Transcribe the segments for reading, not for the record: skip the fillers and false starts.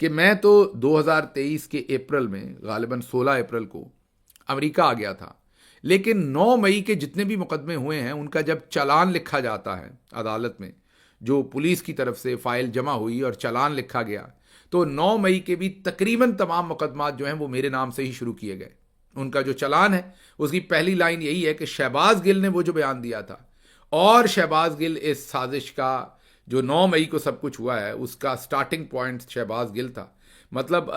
کہ میں تو 2023 کے اپریل میں غالباً 16 اپریل کو امریکہ آ گیا تھا، لیکن 9 مئی کے جتنے بھی مقدمے ہوئے ہیں ان کا جب چالان لکھا جاتا ہے عدالت میں، جو پولیس کی طرف سے فائل جمع ہوئی اور چالان لکھا گیا، تو 9 مئی کے بھی تقریباً تمام مقدمات جو ہیں وہ میرے نام سے ہی شروع کیے گئے۔ ان کا جو چالان ہے اس کی پہلی لائن یہی ہے کہ شہباز گل نے وہ جو بیان دیا تھا، اور شہباز گل اس سازش کا جو 9 مئی کو سب کچھ ہوا ہے اس کا سٹارٹنگ پوائنٹ شہباز گل تھا۔ مطلب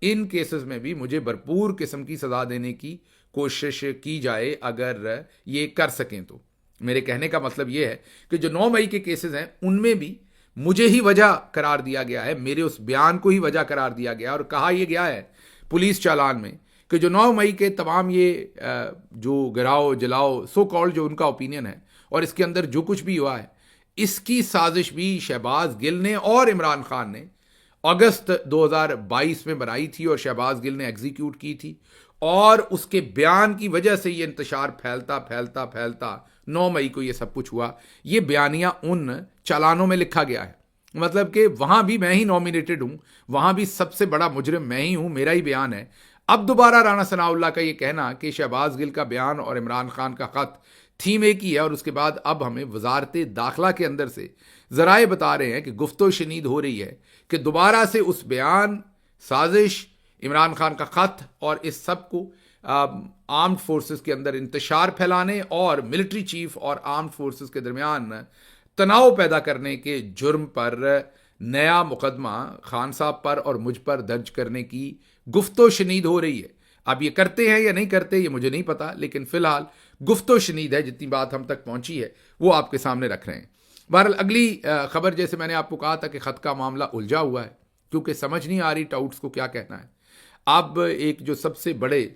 ان کیسز میں بھی مجھے بھرپور قسم کی سزا دینے کی کوشش کی جائے اگر یہ کر سکیں تو۔ میرے کہنے کا مطلب یہ ہے کہ جو 9 مئی کے کیسز ہیں ان میں بھی مجھے ہی وجہ قرار دیا گیا ہے، میرے اس بیان کو ہی وجہ قرار دیا گیا اور کہا یہ گیا ہے پولیس چالان میں کہ جو 9 مئی کے تمام یہ جو گراؤ جلاؤ سو کالڈ جو ان کا اوپینین ہے اور اس کے اندر جو کچھ بھی ہوا ہے، اس کی سازش بھی شہباز گل نے اور عمران خان نے اگست 2022 میں بنائی تھی اور شہباز گل نے ایگزیکیوٹ کی تھی، اور اس کے بیان کی وجہ سے یہ انتشار پھیلتا پھیلتا پھیلتا 9 مئی کو یہ سب کچھ ہوا۔ یہ بیانیہ ان چالانوں میں لکھا گیا ہے، مطلب کہ وہاں بھی میں ہی نومینیٹڈ ہوں، وہاں بھی سب سے بڑا مجرم میں ہی ہوں، میرا ہی بیان ہے۔ اب دوبارہ رانا ثناء اللہ کا یہ کہنا کہ شہباز گل کا بیان اور عمران خان کا خط تھیم ایک ہی ہے، اور اس کے بعد اب ہمیں وزارت داخلہ کے اندر سے ذرائع بتا رہے ہیں کہ گفت و شنید ہو رہی ہے کہ دوبارہ سے اس بیان، سازش، عمران خان کا خط اور اس سب کو آرمڈ فورسز کے اندر انتشار پھیلانے اور ملٹری چیف اور آرمڈ فورسز کے درمیان تناؤ پیدا کرنے کے جرم پر نیا مقدمہ خان صاحب پر اور مجھ پر درج کرنے کی گفت و شنید ہو رہی ہے۔ اب یہ کرتے ہیں یا نہیں کرتے یہ مجھے نہیں پتا، لیکن فی الحال گفت و شنید ہے، جتنی بات ہم تک پہنچی ہے وہ آپ کے سامنے رکھ رہے ہیں۔ بہرحال اگلی خبر، جیسے میں نے آپ کو کہا تھا کہ خط کا معاملہ الجھا ہوا ہے کیونکہ سمجھ نہیں آ رہی ٹاؤٹس کو کیا کہنا ہے۔ اب ایک جو سب سے بڑے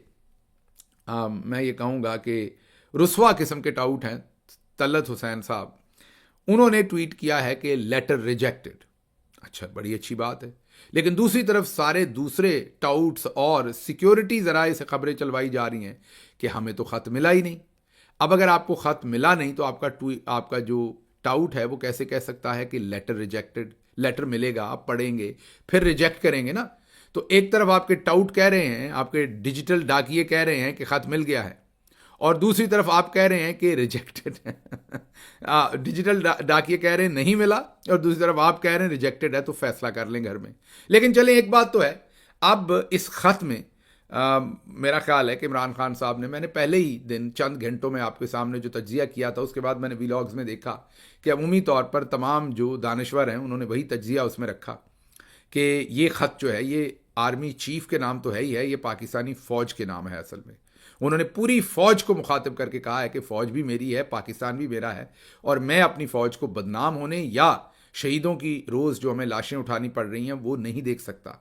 میں یہ کہوں گا کہ رسوا قسم کے ٹاؤٹ ہیں، طلعت حسین صاحب، انہوں نے ٹویٹ کیا ہے کہ لیٹر ریجیکٹڈ۔ اچھا، بڑی اچھی بات ہے، لیکن دوسری طرف سارے دوسرے ٹاؤٹس اور سیکیورٹی ذرائع سے خبریں چلوائی جا رہی ہیں کہ ہمیں تو خط ملا ہی نہیں۔ اب اگر آپ کو خط ملا نہیں تو آپ کا جو ٹاؤٹ ہے وہ کیسے کہہ سکتا ہے کہ لیٹر ریجیکٹڈ؟ لیٹر ملے گا، آپ پڑھیں گے، پھر ریجیکٹ کریں گے نا۔ تو ایک طرف آپ کے ٹاؤٹ کہہ رہے ہیں، آپ کے ڈیجیٹل ڈاکیے کہہ رہے ہیں کہ خط مل گیا ہے، اور دوسری طرف آپ کہہ رہے ہیں کہ ریجیکٹڈ ہے۔ ڈیجیٹل ڈاکیے کہہ رہے ہیں نہیں ملا، اور دوسری طرف آپ کہہ رہے ہیں ریجیکٹڈ ہے، تو فیصلہ کر لیں گھر میں۔ لیکن چلیں، ایک بات تو ہے، اب اس خط میں میرا خیال ہے کہ عمران خان صاحب نے، میں نے پہلے ہی دن چند گھنٹوں میں آپ کے سامنے جو تجزیہ کیا تھا، اس کے بعد میں نے ویلاگز میں دیکھا کہ عمومی طور پر تمام جو دانشور ہیں انہوں نے وہی تجزیہ اس میں رکھا کہ یہ خط جو ہے یہ آرمی چیف کے نام تو ہے ہی ہے، یہ پاکستانی فوج کے نام ہے۔ اصل میں انہوں نے پوری فوج کو مخاطب کر کے کہا ہے کہ فوج بھی میری ہے، پاکستان بھی میرا ہے، اور میں اپنی فوج کو بدنام ہونے یا شہیدوں کی روز جو ہمیں لاشیں اٹھانی پڑ رہی ہیں وہ نہیں دیکھ سکتا۔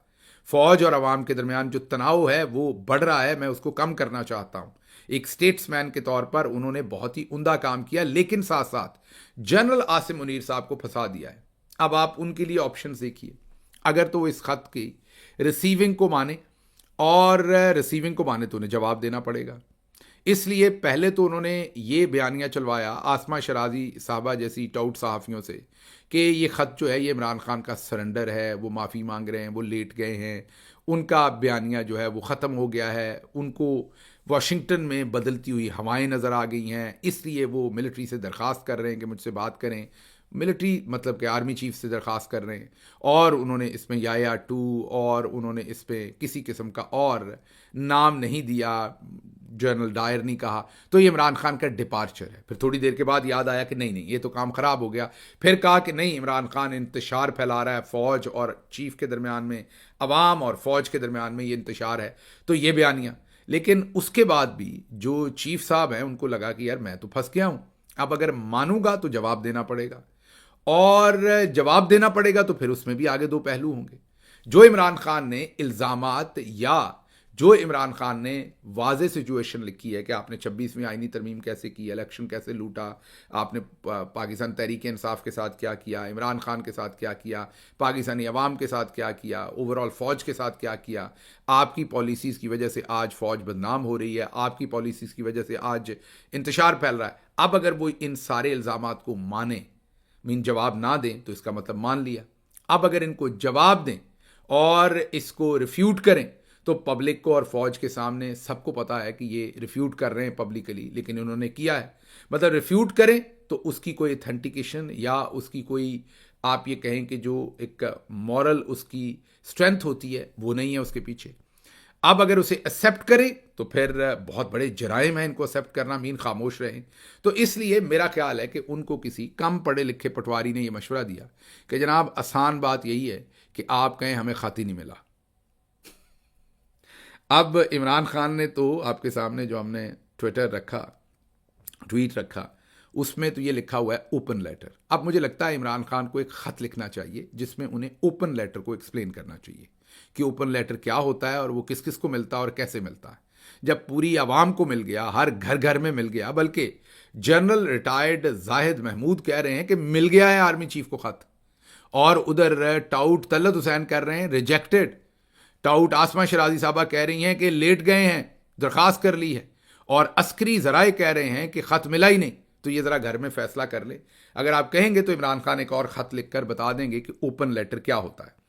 فوج اور عوام کے درمیان جو تناؤ ہے وہ بڑھ رہا ہے، میں اس کو کم کرنا چاہتا ہوں۔ ایک سٹیٹس مین کے طور پر انہوں نے بہت ہی عمدہ کام کیا، لیکن ساتھ ساتھ جنرل عاصم منیر صاحب کو پھنسا دیا ہے۔ اب آپ ان کے لیے آپشنز دیکھیے، اگر تو وہ اس خط کی ریسیونگ کو مانے، اور ریسیونگ کو مانے تو انہیں جواب دینا پڑے گا۔ اس لیے پہلے تو انہوں نے یہ بیانیہ چلوایا آسمہ شرازی صاحبہ جیسی ٹاؤٹ صحافیوں سے کہ یہ خط جو ہے یہ عمران خان کا سرنڈر ہے، وہ معافی مانگ رہے ہیں، وہ لیٹ گئے ہیں، ان کا بیانیہ جو ہے وہ ختم ہو گیا ہے، ان کو واشنگٹن میں بدلتی ہوئی ہوائیں نظر آ گئی ہیں، اس لیے وہ ملٹری سے درخواست کر رہے ہیں کہ مجھ سے بات کریں، ملٹری مطلب کہ آرمی چیف سے درخواست کر رہے ہیں، اور انہوں نے اس میں یا 2 اور انہوں نے اس پہ کسی قسم کا اور نام نہیں دیا، جنرل ڈائر نہیں کہا، تو یہ عمران خان کا ڈپارچر ہے۔ پھر تھوڑی دیر کے بعد یاد آیا کہ نہیں یہ تو کام خراب ہو گیا، پھر کہا کہ نہیں، عمران خان انتشار پھیلا رہا ہے فوج اور چیف کے درمیان میں، عوام اور فوج کے درمیان میں یہ انتشار ہے، تو یہ بیانیہ۔ لیکن اس کے بعد بھی جو چیف صاحب ہیں ان کو لگا کہ یار میں تو پھنس گیا ہوں، اب اگر مانوں گا تو جواب دینا پڑے گا، اور جواب دینا پڑے گا تو پھر اس میں بھی آگے 2 پہلو ہوں گے۔ جو عمران خان نے الزامات یا جو عمران خان نے واضح سچویشن لکھی ہے کہ آپ نے 26ویں آئینی ترمیم کیسے کی، الیکشن کیسے لوٹا، آپ نے پاکستان تحریک انصاف کے ساتھ کیا کیا، عمران خان کے ساتھ کیا کیا، پاکستانی عوام کے ساتھ کیا کیا، اوورال فوج کے ساتھ کیا کیا، آپ کی پالیسیز کی وجہ سے آج فوج بدنام ہو رہی ہے، آپ کی پالیسیز کی وجہ سے آج انتشار پھیل رہا ہے۔ اب اگر وہ ان سارے الزامات کو مانیں، جواب نہ دیں تو اس کا مطلب مان لیا۔ اب اگر ان کو جواب دیں اور اس کو ریفیوٹ کریں تو پبلک کو اور فوج کے سامنے سب کو پتا ہے کہ یہ ریفیوٹ کر رہے ہیں پبلکلی، لیکن انہوں نے کیا ہے. مطلب ریفیوٹ کریں تو اس کی کوئی اتھینٹیکیشن یا اس کی کوئی آپ یہ کہیں کہ جو ایک مورل اس کی اسٹرینتھ ہوتی ہے وہ نہیں ہے اس کے پیچھے. اب اگر اسے ایکسیپٹ کریں تو پھر بہت بڑے جرائم ہیں ان کو ایکسیپٹ کرنا، مین خاموش رہیں. تو اس لیے میرا خیال ہے کہ ان کو کسی کم پڑھے لکھے پٹواری نے یہ مشورہ دیا کہ جناب آسان بات یہی ہے کہ آپ کہیں ہمیں خط ہی نہیں ملا. اب عمران خان نے تو آپ کے سامنے جو ہم نے ٹویٹ رکھا اس میں تو یہ لکھا ہوا ہے اوپن لیٹر. اب مجھے لگتا ہے عمران خان کو ایک خط لکھنا چاہیے جس میں انہیں اوپن لیٹر کو ایکسپلین کرنا چاہیے کہ اوپن لیٹر کیا ہوتا ہے اور وہ کس کس کو ملتا ہے اور کیسے ملتا ہے. جب پوری عوام کو مل گیا، ہر گھر گھر میں مل گیا، بلکہ جنرل ریٹائرڈ زاہد محمود کہہ رہے ہیں کہ مل گیا ہے آرمی چیف کو خط، اور ادھر ٹاؤٹ طلعت حسین کر رہے ہیں ریجیکٹڈ، ٹاؤٹ آسمہ شرازی صاحبہ کہہ رہی ہیں کہ لیٹ گئے ہیں، درخواست کر لی ہے، اور عسکری ذرائع کہہ رہے ہیں کہ خط ملا ہی نہیں. تو یہ ذرا گھر میں فیصلہ کر لیں. اگر آپ کہیں گے تو عمران خان ایک اور خط لکھ کر بتا دیں گے کہ اوپن لیٹر کیا ہوتا ہے.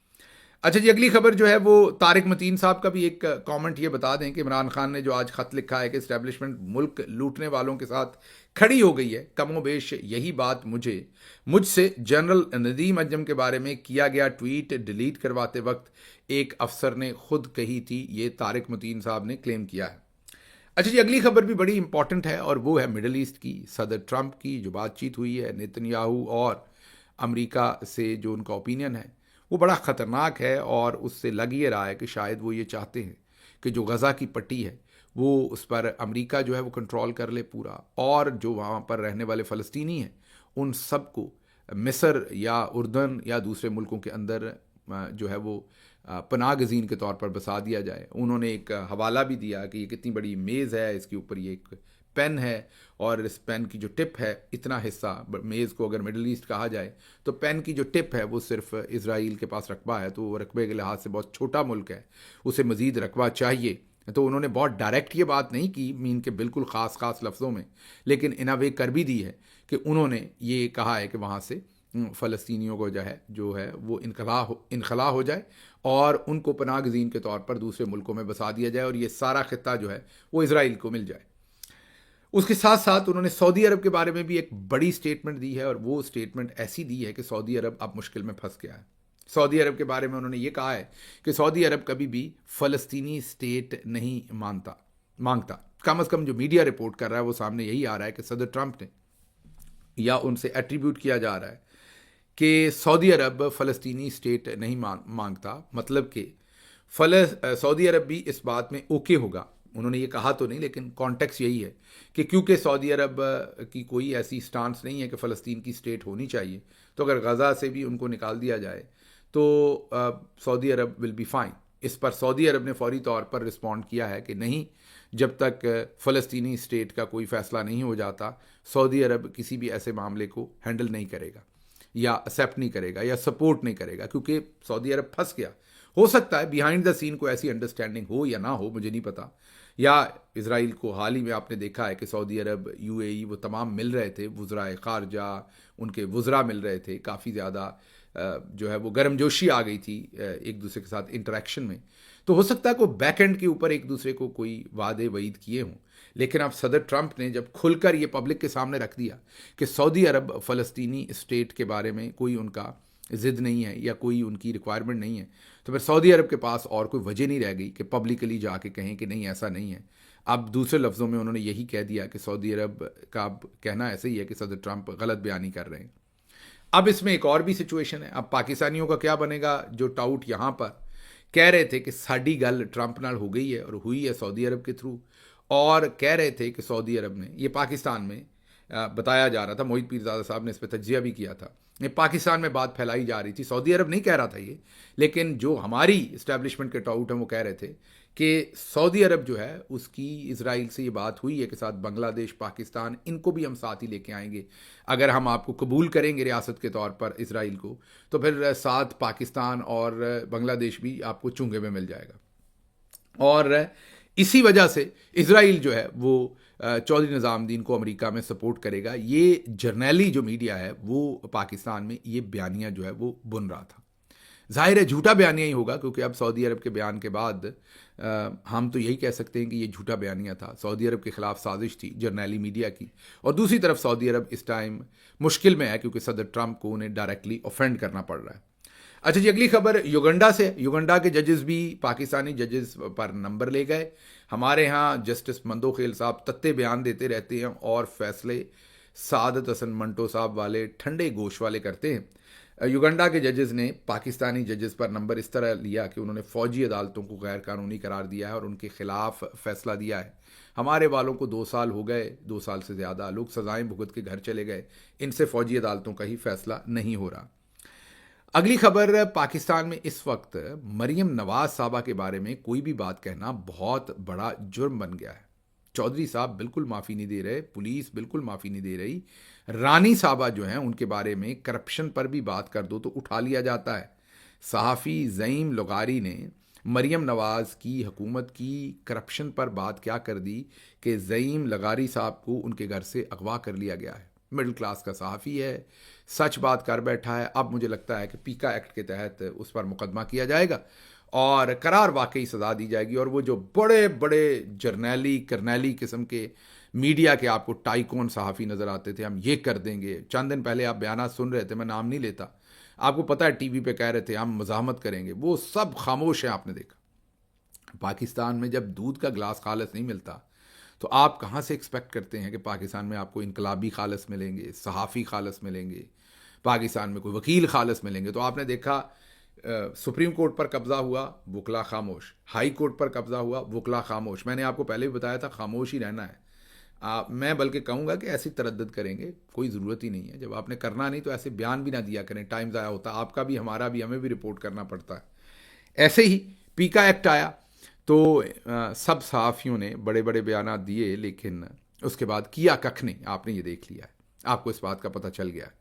اچھا جی، اگلی خبر جو ہے وہ طارق متین صاحب کا بھی ایک کامنٹ یہ بتا دیں کہ عمران خان نے جو آج خط لکھا ہے کہ اسٹیبلشمنٹ ملک لوٹنے والوں کے ساتھ کھڑی ہو گئی ہے، کم و بیش یہی بات مجھ سے جنرل ندیم انجم کے بارے میں کیا گیا ٹویٹ ڈیلیٹ کرواتے وقت ایک افسر نے خود کہی تھی. یہ طارق متین صاحب نے کلیم کیا ہے. اچھا جی، اگلی خبر بھی بڑی امپورٹنٹ ہے اور وہ ہے مڈل ایسٹ کی. صدر ٹرمپ کی جو بات چیت ہوئی ہے نیتن یاہو اور امریکہ سے، جو ان کا اوپینین ہے وہ بڑا خطرناک ہے، اور اس سے لگ یہ رہا ہے کہ شاید وہ یہ چاہتے ہیں کہ جو غزہ کی پٹی ہے وہ اس پر امریکہ جو ہے وہ کنٹرول کر لے پورا، اور جو وہاں پر رہنے والے فلسطینی ہیں ان سب کو مصر یا اردن یا دوسرے ملکوں کے اندر جو ہے وہ پناہ گزین کے طور پر بسا دیا جائے. انہوں نے ایک حوالہ بھی دیا کہ یہ کتنی بڑی میز ہے، اس کے اوپر یہ ایک پین ہے، اور اس پین کی جو ٹپ ہے، اتنا حصہ میز کو اگر مڈل ایسٹ کہا جائے تو پین کی جو ٹپ ہے وہ صرف اسرائیل کے پاس رقبہ ہے، تو وہ رقبے کے لحاظ سے بہت چھوٹا ملک ہے، اسے مزید رقبہ چاہیے. تو انہوں نے بہت ڈائریکٹ یہ بات نہیں کی مین کے بالکل خاص لفظوں میں، لیکن ان وے کر بھی دی ہے کہ انہوں نے یہ کہا ہے کہ وہاں سے فلسطینیوں کو جو ہے وہ انخلا ہو جائے اور ان کو پناہ گزین کے طور پر دوسرے ملکوں میں بسا دیا جائے، اور یہ سارا خطہ جو ہے وہ اسرائیل کو مل جائے. اس کے ساتھ ساتھ انہوں نے سعودی عرب کے بارے میں بھی ایک بڑی سٹیٹمنٹ دی ہے، اور وہ سٹیٹمنٹ ایسی دی ہے کہ سعودی عرب اب مشکل میں پھنس گیا ہے. سعودی عرب کے بارے میں انہوں نے یہ کہا ہے کہ سعودی عرب کبھی بھی فلسطینی اسٹیٹ نہیں مانگتا. کم از کم جو میڈیا رپورٹ کر رہا ہے وہ سامنے یہی آ رہا ہے کہ صدر ٹرمپ نے، یا ان سے ایٹریبیوٹ کیا جا رہا ہے کہ سعودی عرب فلسطینی اسٹیٹ نہیں مانگتا. مطلب کہ سعودی عرب بھی اس بات میں اوکے ہوگا. انہوں نے یہ کہا تو نہیں، لیکن کانٹیکس یہی ہے کہ کیونکہ سعودی عرب کی کوئی ایسی سٹانس نہیں ہے کہ فلسطین کی اسٹیٹ ہونی چاہیے، تو اگر غزہ سے بھی ان کو نکال دیا جائے تو سعودی عرب ول بی فائن. اس پر سعودی عرب نے فوری طور پر رسپونڈ کیا ہے کہ نہیں، جب تک فلسطینی اسٹیٹ کا کوئی فیصلہ نہیں ہو جاتا سعودی عرب کسی بھی ایسے معاملے کو ہینڈل نہیں کرے گا، یا ایکسیپٹ نہیں کرے گا، یا سپورٹ نہیں کرے گا، کیونکہ سعودی عرب پھنس گیا. ہو سکتا ہے بیہائنڈ دا سین کوئی ایسی انڈرسٹینڈنگ ہو یا نہ ہو، مجھے نہیں پتا. یا اسرائیل کو حال ہی میں آپ نے دیکھا ہے کہ سعودی عرب UAE وہ تمام مل رہے تھے، وزرائے خارجہ ان کے وزراء مل رہے تھے، کافی زیادہ جو ہے وہ گرم جوشی آ گئی تھی ایک دوسرے کے ساتھ انٹریکشن میں. تو ہو سکتا ہے کوئی بیک اینڈ کے اوپر ایک دوسرے کو کوئی وعدے وعید کیے ہوں، لیکن اب صدر ٹرمپ نے جب کھل کر یہ پبلک کے سامنے رکھ دیا کہ سعودی عرب فلسطینی اسٹیٹ کے بارے میں کوئی ان کا ضد نہیں ہے یا کوئی ان کی ریکوائرمنٹ نہیں ہے، تو پھر سعودی عرب کے پاس اور کوئی وجہ نہیں رہ گئی کہ پبلکلی جا کے کہیں کہ نہیں ایسا نہیں ہے. اب دوسرے لفظوں میں انہوں نے یہی کہہ دیا کہ سعودی عرب کا اب کہنا ایسے ہی ہے کہ صدر ٹرمپ غلط بیانی کر رہے ہیں. اب اس میں ایک اور بھی سچویشن ہے. اب پاکستانیوں کا کیا بنے گا؟ جو ٹاؤٹ یہاں پر کہہ رہے تھے کہ ساڈی گل ٹرمپ نال ہو گئی ہے اور ہوئی ہے سعودی عرب کے تھرو، اور کہہ رہے تھے کہ سعودی عرب نے، یہ پاکستان میں بتایا جا رہا تھا، موہت پیرزادہ صاحب نے اس پہ تجزیہ بھی کیا تھا، یہ پاکستان میں بات پھیلائی جا رہی تھی، سعودی عرب نہیں کہہ رہا تھا یہ، لیکن جو ہماری اسٹیبلشمنٹ کے ٹاؤٹ ہیں وہ کہہ رہے تھے کہ سعودی عرب جو ہے اس کی اسرائیل سے یہ بات ہوئی ہے کہ ساتھ بنگلہ دیش، پاکستان، ان کو بھی ہم ساتھ ہی لے کے آئیں گے. اگر ہم آپ کو قبول کریں گے ریاست کے طور پر اسرائیل کو، تو پھر ساتھ پاکستان اور بنگلہ دیش بھی آپ کو چونگے میں مل جائے گا. اور اسی وجہ سے اسرائیل جو ہے وہ چودھری نظام الدین کو امریکہ میں سپورٹ کرے گا. یہ جرنیلی جو میڈیا ہے وہ پاکستان میں یہ بیانیہ جو ہے وہ بن رہا تھا. ظاہر ہے جھوٹا بیانیہ ہی ہوگا، کیونکہ اب سعودی عرب کے بیان کے بعد ہم تو یہی کہہ سکتے ہیں کہ یہ جھوٹا بیانیہ تھا، سعودی عرب کے خلاف سازش تھی جرنیلی میڈیا کی، اور دوسری طرف سعودی عرب اس ٹائم مشکل میں ہے کیونکہ صدر ٹرمپ کو انہیں ڈائریکٹلی اوفینڈ کرنا پڑ رہا ہے۔ اچھا جی، اگلی خبر یوگنڈا سے۔ یوگنڈا کے ججز بھی پاکستانی ججز پر نمبر لے گئے۔ ہمارے ہاں جسٹس مندوخیل صاحب تتے بیان دیتے رہتے ہیں اور فیصلے سعادت حسن منٹو صاحب والے ٹھنڈے گوشت والے کرتے ہیں۔ یوگنڈا کے ججز نے پاکستانی ججز پر نمبر اس طرح لیا کہ انہوں نے فوجی عدالتوں کو غیر قانونی قرار دیا ہے اور ان کے خلاف فیصلہ دیا ہے۔ ہمارے والوں کو 2 سال ہو گئے، 2 سال سے زیادہ، لوگ سزائیں بھگت کے گھر چلے گئے، ان سے فوجی عدالتوں کا ہی فیصلہ نہیں ہو رہا۔ اگلی خبر، پاکستان میں اس وقت مریم نواز صاحبہ کے بارے میں کوئی بھی بات کہنا بہت بڑا جرم بن گیا ہے۔ چودھری صاحب بالکل معافی نہیں دے رہے، پولیس بالکل معافی نہیں دے رہی، رانی صاحبہ جو ہیں ان کے بارے میں کرپشن پر بھی بات کر دو تو اٹھا لیا جاتا ہے۔ صحافی زعیم لغاری نے مریم نواز کی حکومت کی کرپشن پر بات کیا کر دی کہ زعیم لغاری صاحب کو ان کے گھر سے اغوا کر لیا گیا ہے۔ مڈل کلاس کا صحافی ہے، سچ بات کر بیٹھا ہے۔ اب مجھے لگتا ہے کہ پیکا ایکٹ کے تحت اس پر مقدمہ کیا جائے گا اور قرار واقعی سزا دی جائے گی، اور وہ جو بڑے بڑے جرنیلی کرنیلی قسم کے میڈیا کے آپ کو ٹائکون صحافی نظر آتے تھے، ہم یہ کر دیں گے، چند دن پہلے آپ بیانات سن رہے تھے، میں نام نہیں لیتا، آپ کو پتہ ہے ٹی وی پہ کہہ رہے تھے ہم مزاحمت کریں گے، وہ سب خاموش ہیں۔ آپ نے دیکھا پاکستان میں جب دودھ کا گلاس خالص نہیں ملتا تو آپ کہاں سے ایکسپیکٹ کرتے ہیں کہ پاکستان میں آپ کو انقلابی خالص ملیں گے، صحافی خالص ملیں گے، پاکستان میں کوئی وکیل خالص ملیں گے؟ تو آپ نے دیکھا سپریم کورٹ پر قبضہ ہوا، وکلا خاموش، ہائی کورٹ پر قبضہ ہوا، وکلا خاموش۔ میں نے آپ کو پہلے بھی بتایا تھا خاموش ہی رہنا ہے۔ میں بلکہ کہوں گا کہ ایسی تردد کریں گے کوئی ضرورت ہی نہیں ہے، جب آپ نے کرنا نہیں تو ایسے بیان بھی نہ دیا کریں، ٹائم ضائع ہوتا، آپ کا بھی ہمارا بھی، ہمیں بھی رپورٹ کرنا پڑتا ہے۔ ایسے ہی پیکا ایکٹ آیا تو سب صحافیوں نے بڑے بڑے بیانات دیے، لیکن اس کے بعد کیا ککھ نہیں، آپ نے یہ دیکھ لیا ہے، آپ کو اس بات کا پتہ چل گیا ہے،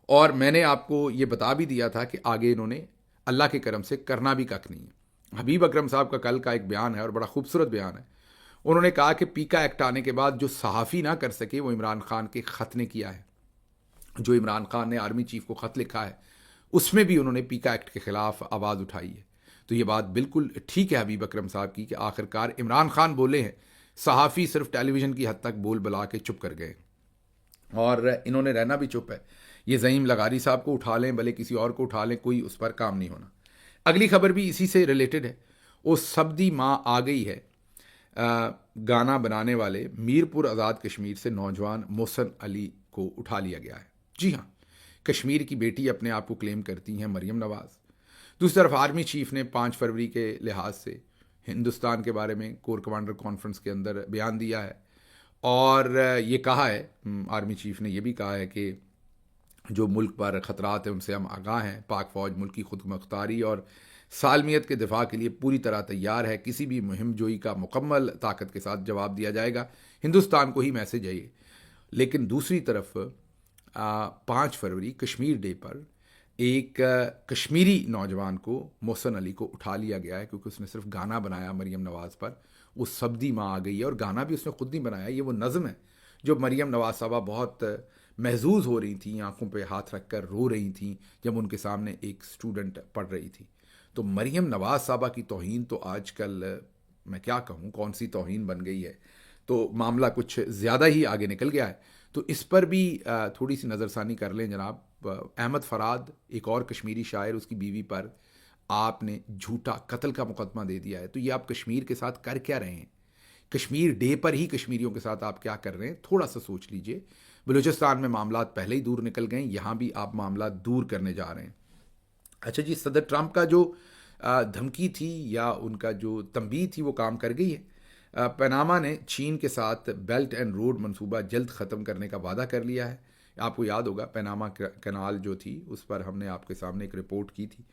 اور میں نے آپ کو یہ بتا بھی دیا تھا کہ آگے انہوں نے اللہ کے کرم سے کرنا بھی ککھ نہیں ہے۔ حبیب اکرم صاحب کا کل کا ایک بیان ہے اور بڑا خوبصورت بیان ہے، انہوں نے کہا کہ پیکا ایکٹ آنے کے بعد جو صحافی نہ کر سکے وہ عمران خان کے خط نے کیا ہے، جو عمران خان نے آرمی چیف کو خط لکھا ہے اس میں بھی انہوں نے پیکا ایکٹ کے خلاف آواز اٹھائی ہے۔ تو یہ بات بالکل ٹھیک ہے حبیب اکرم صاحب کی کہ آخرکار عمران خان بولے ہیں، صحافی صرف ٹیلی ویژن کی حد تک بول بلا کے چپ کر گئے، اور انہوں نے رہنا بھی چپ ہے۔ یہ زعیم لغاری صاحب کو اٹھا لیں بھلے کسی اور کو اٹھا لیں، کوئی اس پر کام نہیں ہونا۔ اگلی خبر بھی اسی سے ریلیٹڈ ہے، وہ سبدی ماں آ گئی ہے۔ گانا بنانے والے میرپور آزاد کشمیر سے نوجوان محسن علی کو اٹھا لیا گیا ہے۔ جی ہاں، کشمیر کی بیٹی اپنے آپ کو کلیم کرتی ہیں مریم نواز۔ دوسری طرف آرمی چیف نے 5 فروری کے لحاظ سے ہندوستان کے بارے میں کور کمانڈر کانفرنس کے اندر بیان دیا ہے، اور یہ کہا ہے، آرمی چیف نے یہ بھی کہا ہے کہ جو ملک پر خطرات ہیں ان سے ہم آگاہ ہیں، پاک فوج ملک کی خود مختاری اور سالمیت کے دفاع کے لیے پوری طرح تیار ہے، کسی بھی مہم جوئی کا مکمل طاقت کے ساتھ جواب دیا جائے گا، ہندوستان کو ہی میسج ہے یہ۔ لیکن دوسری طرف 5 فروری کشمیر ڈے پر ایک کشمیری نوجوان کو، محسن علی کو اٹھا لیا گیا ہے کیونکہ اس نے صرف گانا بنایا مریم نواز پر، وہ سبدی ماں آ گئی ہے، اور گانا بھی اس نے خود نہیں بنایا، یہ وہ نظم ہے جو مریم نواز صاحبہ بہت محظوظ ہو رہی تھیں، آنکھوں پہ ہاتھ رکھ کر رو رہی تھیں جب ان کے سامنے ایک اسٹوڈنٹ پڑھ رہی تھی۔ تو مریم نواز صاحبہ کی توہین تو آج کل میں کیا کہوں کون سی توہین بن گئی ہے، تو معاملہ کچھ زیادہ ہی آگے نکل گیا ہے۔ تو اس پر بھی تھوڑی سی نظر ثانی کر لیں جناب۔ احمد فراد ایک اور کشمیری شاعر، اس کی بیوی پر آپ نے جھوٹا قتل کا مقدمہ دے دیا ہے، تو یہ آپ کشمیر کے ساتھ کر کیا رہے ہیں؟ کشمیر ڈے پر ہی کشمیریوں کے ساتھ آپ کیا کر رہے ہیں؟ تھوڑا سا سوچ لیجئے۔ بلوچستان میں معاملات پہلے ہی دور نکل گئے، یہاں بھی آپ معاملات دور کرنے جا رہے ہیں۔ اچھا جی، صدر ٹرمپ کا جو دھمکی تھی یا ان کا جو تنبیہ تھی وہ کام کر گئی ہے۔ پاناما نے چین کے ساتھ بیلٹ اینڈ روڈ منصوبہ جلد ختم کرنے کا وعدہ کر لیا ہے۔ آپ کو یاد ہوگا پاناما کینال جو تھی اس پر ہم نے آپ کے سامنے ایک رپورٹ کی تھی،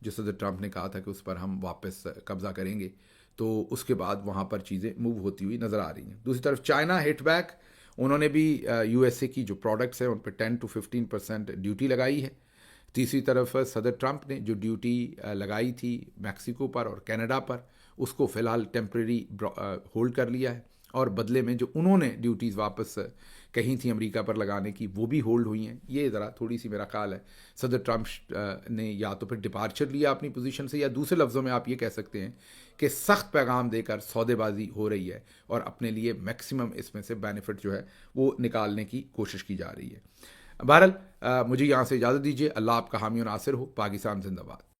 جو صدر ٹرمپ نے کہا تھا کہ اس پر ہم واپس قبضہ کریں گے، تو اس کے بعد وہاں پر چیزیں موو ہوتی ہوئی نظر آ رہی ہیں۔ دوسری طرف چائنا ہٹ بیک، انہوں نے بھی یو ایس اے کی جو پروڈکٹس ہیں ان پہ 10 to 15% ڈیوٹی لگائی ہے۔ تیسری طرف صدر ٹرمپ نے جو ڈیوٹی لگائی تھی میکسیکو پر اور کینیڈا پر، اس کو فی الحال ٹیمپریری ہولڈ کر لیا ہے، اور بدلے میں جو انہوں نے ڈیوٹیز واپس کہیں تھیں امریکہ پر لگانے کی، وہ بھی ہولڈ ہوئی ہیں. یہ ذرا تھوڑی سی میرا خیال ہے صدر ٹرمپ نے یا تو پھر ڈپارچر لیا اپنی پوزیشن سے، یا دوسرے لفظوں میں آپ یہ کہہ سکتے ہیں کہ سخت پیغام دے کر سودے بازی ہو رہی ہے اور اپنے لیے میکسیمم اس میں سے بینیفٹ جو ہے وہ نکالنے کی کوشش کی جا رہی ہے. بہرحال مجھے یہاں سے اجازت دیجیے. اللہ آپ کا حامی و ناصر ہو. پاکستان زندہ باد.